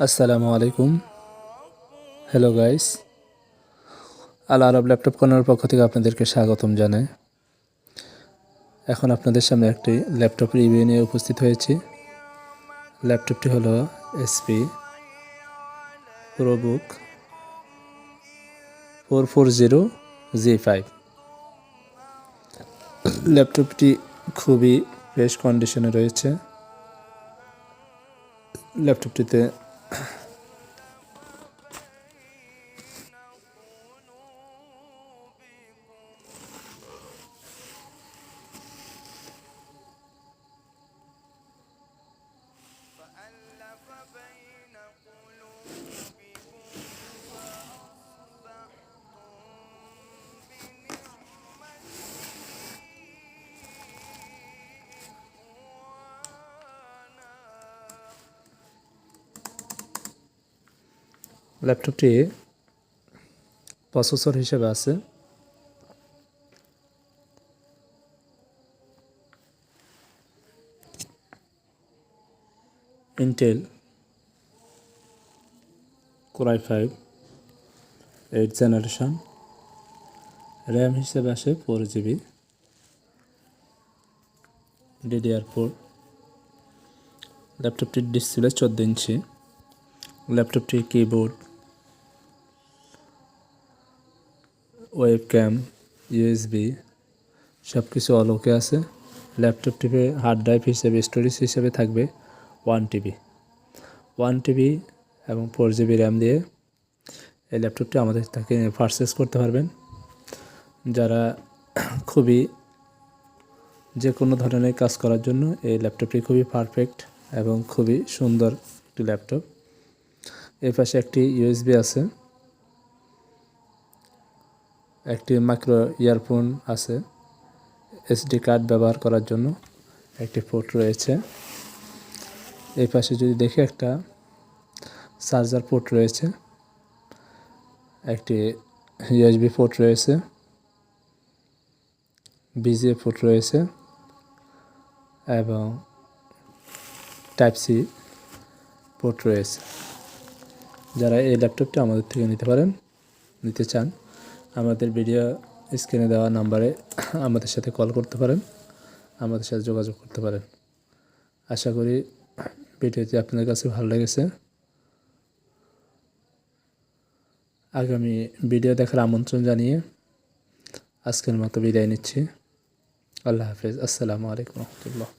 আসসালামু আলাইকুম। Hello guys, আল আরব laptop corner পক্ষ থেকে আপনাদেরকে স্বাগতম জানাই। এখন আপনাদের সামনে একটি ল্যাপটপ রিভিউ নিয়ে উপস্থিত হয়েছি। ল্যাপটপটি হলো এসপি প্রোবুক 440G5। ল্যাপটপটি খুবই ফ্রেশ কন্ডিশনে রয়েছে। ল্যাপটপটিতে ল্যাপটপটি প্রসেসর হিসেবে আছে Intel Core i5 8th generation. RAM হিসেবে আসে 4GB DDR4। ল্যাপটপটির ডিসপ্লে 14 ইঞ্চি। ল্যাপটপটির কিবোর্ড, ওয়েবক্যাম, ইউএসবি সব কিছু অলোকে আছে। ল্যাপটপটিতে হার্ড ড্রাইভ হিসেবে স্টোরেজ হিসেবে থাকবে 1TB এবং 4GB র্যাম দিয়ে এই ল্যাপটপটি আমাদের থেকে পারচেস করতে পারবেন। যারা খুবই যে কোনো ধরনের কাজ করার জন্য এই ল্যাপটপটি খুবই পারফেক্ট এবং খুবই সুন্দর একটি ল্যাপটপ। এর পাশে একটি ইউএসবি আছে, একটি মাইক্রো ইয়ারফোন আছে, এসডি কার্ড ব্যবহার করার জন্য একটি পোর্ট রয়েছে। এই পাশে যদি দেখি একটা চার্জার পোর্ট রয়েছে, একটি ইউএসবি পোর্ট রয়েছে, বিজিএ পোর্ট রয়েছে এবং টাইপ সি পোর্ট রয়েছে। যারা এই ল্যাপটপটি আমাদের থেকে নিতে চান, আমাদের ভিডিও স্ক্রিনে দেওয়া নাম্বারে আমাদের সাথে কল করতে পারেন, আমাদের সাথে যোগাযোগ করতে পারেন। আশা করি ভিডিওটি আপনাদের কাছে ভালো লেগেছে। আগামী ভিডিও দেখার আমন্ত্রণ জানিয়ে আজকের মতো বিদায় নিচ্ছি। আল্লাহ হাফেজ। আসসালামু আলাইকুম রহমতুল্লাহ।